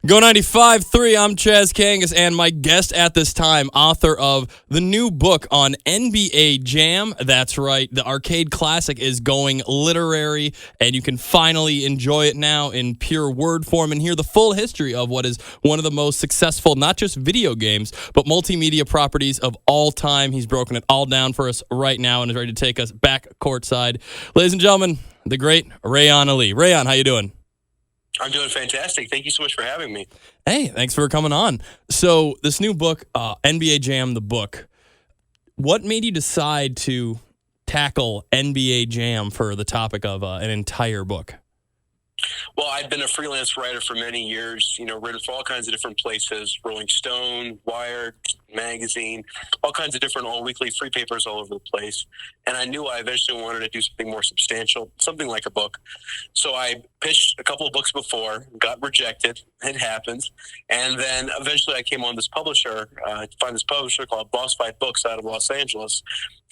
Go 95.3, I'm Chaz Kangas, and my guest at this time, author of the new book on NBA Jam. That's right, the arcade classic is going literary, and you can finally enjoy it now in pure word form and hear the full history of what is one of the most successful, not just video games, but multimedia properties of all time. He's broken it all down for us right now and is ready to take us back courtside. Ladies and gentlemen, the great Reyan Ali. Reyan, how you doing? I'm doing fantastic. Thank you so much for having me. Hey, thanks for coming on. So this new book, NBA Jam, the book, what made you decide to tackle NBA Jam for the topic of an entire book? Well, I've been a freelance writer for many years, written for all kinds of different places, Rolling Stone, Wired, Magazine, all kinds of different all-weekly free papers all over the place. And I knew I eventually wanted to do something more substantial, something like a book. So I pitched a couple of books before, got rejected. It happens. And then eventually I came on this publisher, find this publisher called Boss Fight Books out of Los Angeles.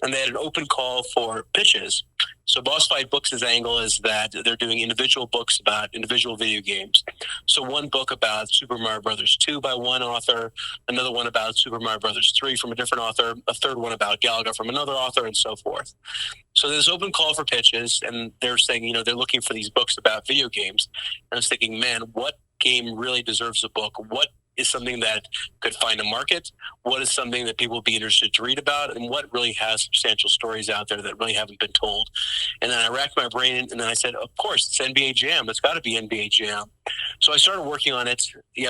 And they had an open call for pitches. So Boss Fight Books' angle is that they're doing individual books about individual video games. So one book about Super Mario Brothers 2 by one author, another one about Super Mario Brothers 3 from a different author, a third one about Galaga from another author, and so forth. So there's open call for pitches, and they're saying, they're looking for these books about video games. And I was thinking, man, what game really deserves a book? What is something that could find a market? What is something that people would be interested to read about? And what really has substantial stories out there that really haven't been told? And then I racked my brain, and then I said, of course, it's NBA Jam. It's got to be NBA Jam. So I started working on it,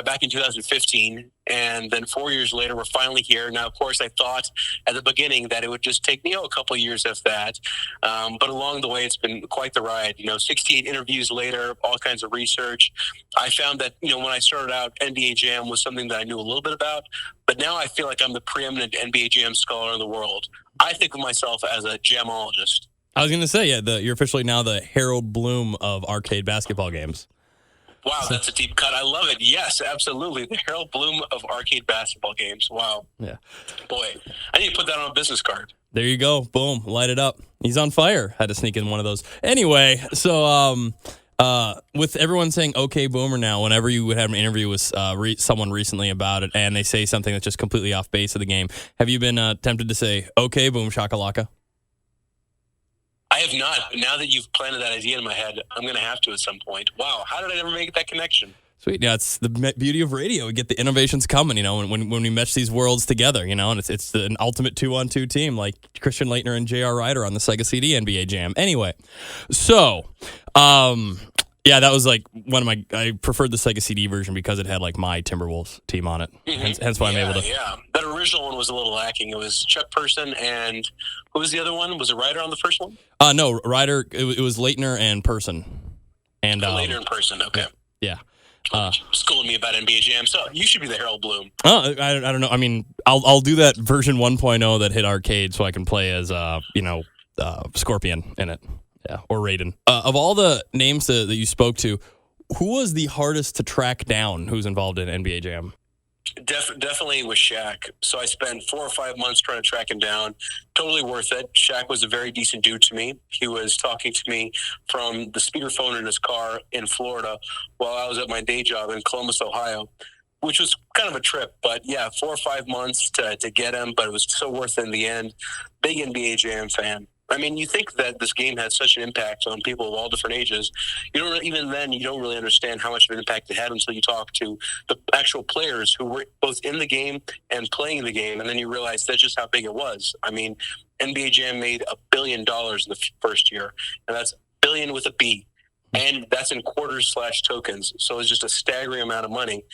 back in 2015. And then 4 years later, we're finally here. Now, of course, I thought at the beginning that it would just take me a couple of years, if that. But along the way, it's been quite the ride. 68 interviews later, all kinds of research. I found that, when I started out, NBA Jam was something that I knew a little bit about. But now I feel like I'm the preeminent NBA Jam scholar in the world. I think of myself as a jamologist. I was going to say, you're officially now the Harold Bloom of arcade basketball games. Wow, that's a deep cut. I love it. Yes, absolutely. The Harold Bloom of arcade basketball games. Wow. Yeah. Boy, I need to put that on a business card. There you go. Boom. Light it up. He's on fire. Had to sneak in one of those. Anyway, so with everyone saying "Okay, Boomer" now, whenever you would have an interview with someone recently about it, and they say something that's just completely off base of the game, have you been tempted to say "Okay, Boom Shakalaka"? I have not, but now that you've planted that idea in my head, I'm going to have to at some point. Wow, how did I never make that connection? Sweet. Yeah, it's the beauty of radio. We get the innovations coming, when we mesh these worlds together, and it's an ultimate 2-on-2 team like Christian Laettner and J.R. Ryder on the Sega CD NBA Jam. Anyway, so, that was like I preferred the Sega CD version because it had like my Timberwolves team on it. Mm-hmm. Hence why I'm able to. Yeah, that original one was a little lacking. It was Chuck Person and who was the other one? Was it Ryder on the first one? No, Ryder. It was Laettner and Person. And Laettner and Person. Okay. Yeah. Schooling me about NBA Jam. So you should be the Harold Bloom. Oh, I don't know. I mean, I'll do that version 1.0 that hit arcade so I can play as Scorpion in it. Yeah, or Raiden. Of all the names that you spoke to, who was the hardest to track down who's involved in NBA Jam? Definitely was Shaq. So I spent 4 or 5 months trying to track him down. Totally worth it. Shaq was a very decent dude to me. He was talking to me from the speakerphone in his car in Florida while I was at my day job in Columbus, Ohio, which was kind of a trip. But yeah, 4 or 5 months to get him, but it was so worth it in the end. Big NBA Jam fan. I mean, you think that this game had such an impact on people of all different ages. You don't really understand how much of an impact it had until you talk to the actual players who were both in the game and playing the game, and then you realize that's just how big it was. I mean, NBA Jam made $1 billion in the first year, and that's billion with a B, and that's in quarters/tokens. So it's just a staggering amount of money.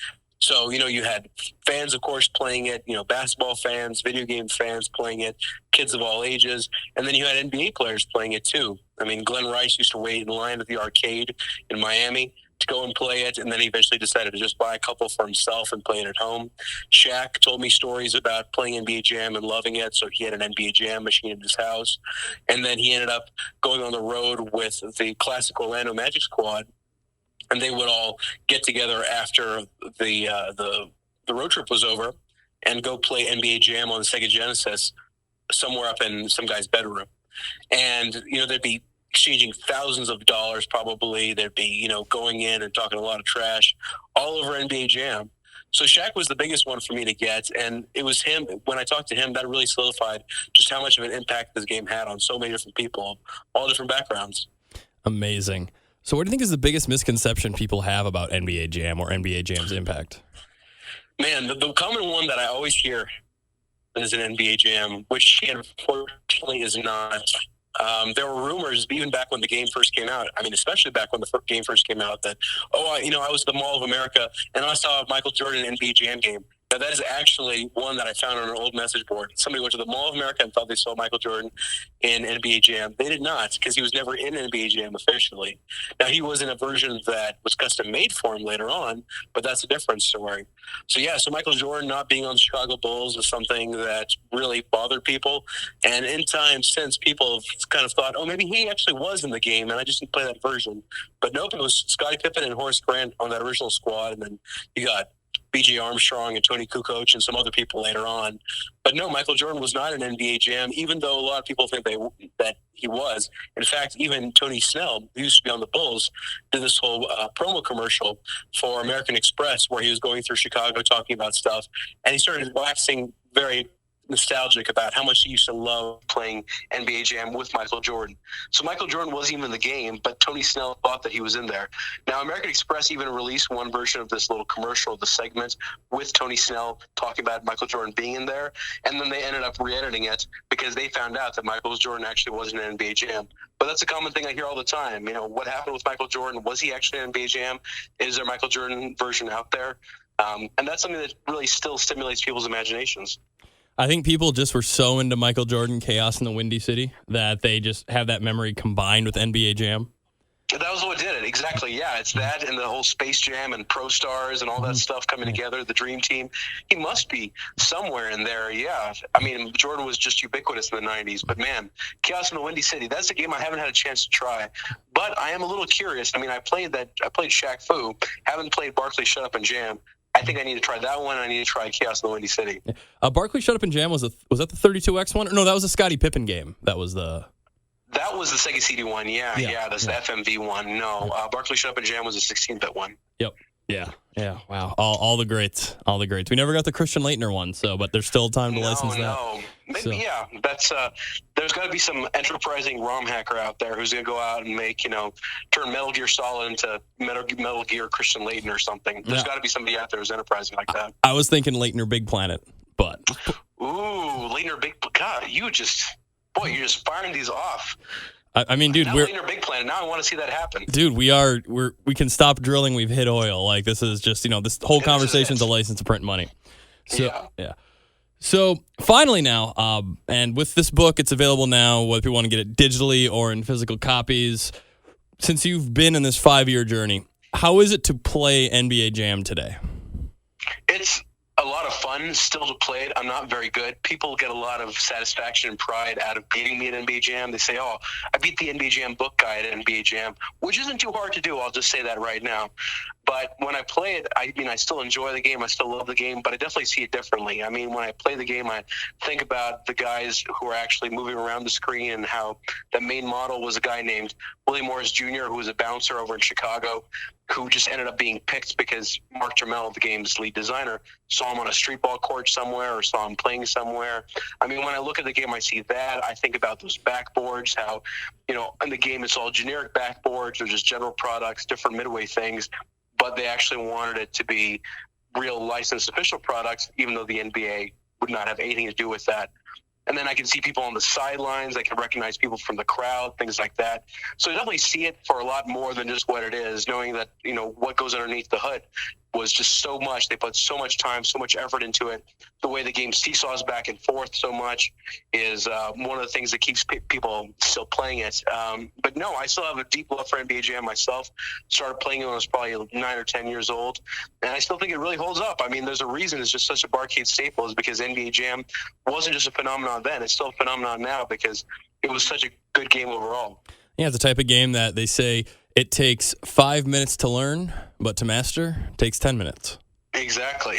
So, you had fans, of course, playing it, basketball fans, video game fans playing it, kids of all ages. And then you had NBA players playing it, too. I mean, Glenn Rice used to wait in line at the arcade in Miami to go and play it. And then he eventually decided to just buy a couple for himself and play it at home. Shaq told me stories about playing NBA Jam and loving it. So he had an NBA Jam machine in his house. And then he ended up going on the road with the classic Orlando Magic squad. And they would all get together after the road trip was over and go play NBA Jam on the Sega Genesis somewhere up in some guy's bedroom. And, they'd be exchanging thousands of dollars probably. They'd be, going in and talking a lot of trash all over NBA Jam. So Shaq was the biggest one for me to get, and it was him. When I talked to him, that really solidified just how much of an impact this game had on so many different people, all different backgrounds. Amazing. So what do you think is the biggest misconception people have about NBA Jam or NBA Jam's impact? Man, the common one that I always hear is an NBA Jam, which unfortunately is not. There were rumors even back when the game first came out. I mean, especially back when the game first came out, that I was at the Mall of America and I saw a Michael Jordan NBA Jam game. Now, that is actually one that I found on an old message board. Somebody went to the Mall of America and thought they saw Michael Jordan in NBA Jam. They did not, because he was never in NBA Jam officially. Now, he was in a version that was custom made for him later on, but that's a different story. So Michael Jordan not being on the Chicago Bulls is something that really bothered people. And in time since, people have kind of thought, maybe he actually was in the game, and I just didn't play that version. But nope, it was Scottie Pippen and Horace Grant on that original squad, and then you got B.J. Armstrong and Tony Kukoc and some other people later on. But no, Michael Jordan was not an NBA Jam, even though a lot of people think that he was. In fact, even Tony Snell, who used to be on the Bulls, did this whole promo commercial for American Express where he was going through Chicago talking about stuff. And he started waxing very nostalgic about how much he used to love playing NBA Jam with Michael Jordan. So Michael Jordan wasn't even in the game, but Tony Snell thought that he was in there. Now, American Express even released one version of this little commercial, the segment, with Tony Snell talking about Michael Jordan being in there, and then they ended up re-editing it because they found out that Michael Jordan actually wasn't in NBA Jam. But that's a common thing I hear all the time. What happened with Michael Jordan? Was he actually in NBA Jam? Is there a Michael Jordan version out there? And that's something that really still stimulates people's imaginations. I think people just were so into Michael Jordan, Chaos in the Windy City, that they just have that memory combined with NBA Jam. That was what did it. Exactly. Yeah, it's that and the whole Space Jam and Pro Stars and all that stuff coming together, the Dream Team. He must be somewhere in there. Yeah. I mean, Jordan was just ubiquitous in the 90s. But, man, Chaos in the Windy City, that's a game I haven't had a chance to try. But I am a little curious. I mean, I played Shaq Fu. Haven't played Barkley Shut Up and Jam. I think I need to try that one. I need to try Chaos in the Windy City. Barkley Shut Up and Jam, was that the 32X one? No, that was a Scottie Pippen game. That was the Sega CD one. Yeah, that's the FMV one. No, Barkley Shut Up and Jam was a 16-bit one. Yep. Yeah. Wow. All the greats. All the greats. We never got the Christian Laettner one, but there's still time to license that. No. Maybe, yeah. That's there's got to be some enterprising ROM hacker out there who's going to go out and make, turn Metal Gear Solid into Metal Gear Christian Laettner or something. There's got to be somebody out there who's enterprising like that. I was thinking Laettner Big Planet, but. Ooh, Laettner Big Planet. God, you're just firing these off. I mean, dude, we're Laettner Big Planet. Now I want to see that happen. Dude, we can stop drilling. We've hit oil. Like, this is just, this whole conversation's a license to print money. So, yeah. So finally now, and with this book, it's available now, whether you want to get it digitally or in physical copies. Since you've been in this 5-year journey, how is it to play NBA Jam today? It's a lot of fun still to play it. I'm not very good. People get a lot of satisfaction and pride out of beating me at NBA Jam. They say, I beat the NBA Jam book guy at NBA Jam, which isn't too hard to do. I'll just say that right now. But when I play it, I still enjoy the game. I still love the game, but I definitely see it differently. I mean, when I play the game, I think about the guys who are actually moving around the screen and how the main model was a guy named Willie Morris Jr., who was a bouncer over in Chicago, who just ended up being picked because Mark Jermel, the game's lead designer, saw him on a street ball court somewhere or saw him playing somewhere. I mean, when I look at the game, I see that. I think about those backboards, how, in the game it's all generic backboards or just general products, different midway things, but they actually wanted it to be real licensed official products, even though the NBA would not have anything to do with that. And then I can see people on the sidelines. I can recognize people from the crowd, things like that. So I definitely see it for a lot more than just what it is, knowing that, what goes underneath the hood was just so much. They put so much time, so much effort into it. The way the game seesaws back and forth so much is one of the things that keeps people still playing it. But no, I still have a deep love for NBA Jam myself. Started playing it when I was probably 9 or 10 years old. And I still think it really holds up. I mean, there's a reason it's just such a barcade staple, is because NBA Jam wasn't just a phenomenon then. It's still a phenomenon now because it was such a good game overall. Yeah, it's the type of game that they say it takes 5 minutes to learn, but to master takes 10 minutes. Exactly.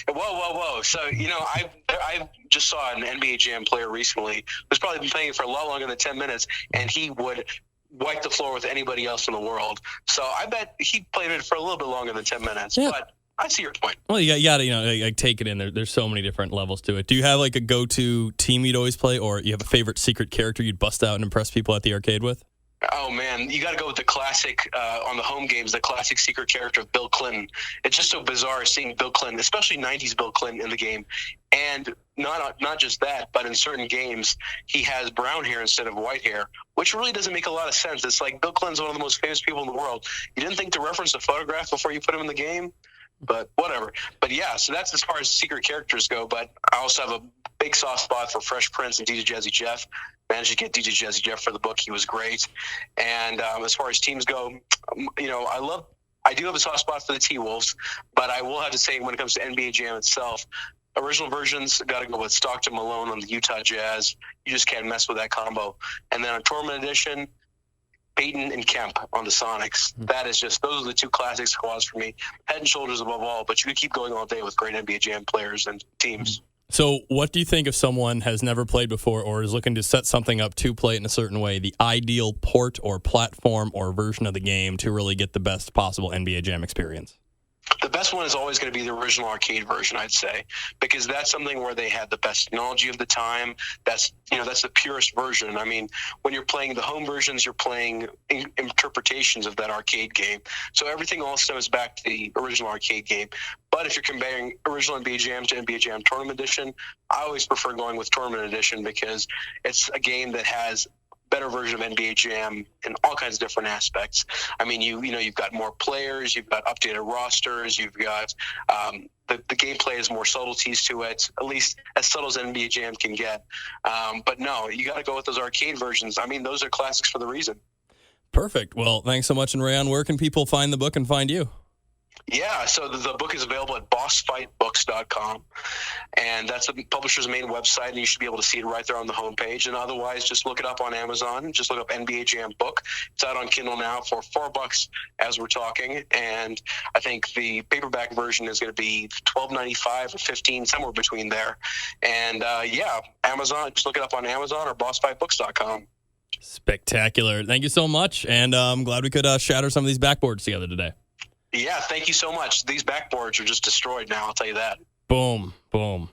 Whoa. So, I just saw an NBA Jam player recently who's probably been playing for a lot longer than 10 minutes, and he would wipe the floor with anybody else in the world. So I bet he played it for a little bit longer than 10 minutes. Yeah. But I see your point. Well, you got to, like, take it in. There's so many different levels to it. Do you have like a go-to team you'd always play, or you have a favorite secret character you'd bust out and impress people at the arcade with? Oh, man, you got to go with the classic, on the home games, the classic secret character of Bill Clinton. It's just so bizarre seeing Bill Clinton, especially 90s Bill Clinton in the game. And not just that, but in certain games, he has brown hair instead of white hair, which really doesn't make a lot of sense. It's like Bill Clinton's one of the most famous people in the world. You didn't think to reference a photograph before you put him in the game? But whatever. But yeah, so that's as far as secret characters go. But I also have a big soft spot for Fresh Prince and DJ Jazzy Jeff. Managed to get DJ Jazzy Jeff for the book. He was great. And as far as teams go, I do have a soft spot for the T-Wolves, but I will have to say when it comes to NBA Jam itself, original versions, got to go with Stockton Malone on the Utah Jazz. You just can't mess with that combo. And then on Tournament Edition, Peyton and Kemp on the Sonics. That is just, those are the two classic squads for me. Head and shoulders above all, but you could keep going all day with great NBA Jam players and teams. So what do you think if someone has never played before or is looking to set something up to play it in a certain way, the ideal port or platform or version of the game to really get the best possible NBA Jam experience? The best one is always going to be the original arcade version, I'd say, because that's something where they had the best technology of the time. That's the purest version. I mean, when you're playing the home versions, you're playing interpretations of that arcade game. So everything all stems back to the original arcade game. But if you're comparing original NBA Jam to NBA Jam Tournament Edition, I always prefer going with Tournament Edition because it's a game that has better version of NBA Jam in all kinds of different aspects. I mean, you've got more players, you've got updated rosters, you've got the gameplay has more subtleties to it, at least as subtle as NBA Jam can get. But no, you got to go with those arcade versions. I mean, those are classics for the reason. Perfect. Well, thanks so much. And Reyan, where can people find the book and find you? Yeah, so the book is available at bossfightbooks.com, and that's the publisher's main website, and you should be able to see it right there on the homepage. And otherwise, just look it up on Amazon. Just look up NBA Jam book. It's out on Kindle now for $4 as we're talking, and I think the paperback version is going to be $12.95 or $15, somewhere between there. And yeah, Amazon. Just look it up on Amazon or bossfightbooks.com. Spectacular. Thank you so much, and I'm glad we could shatter some of these backboards together today. Yeah, thank you so much. These backboards are just destroyed now, I'll tell you that. Boom, boom.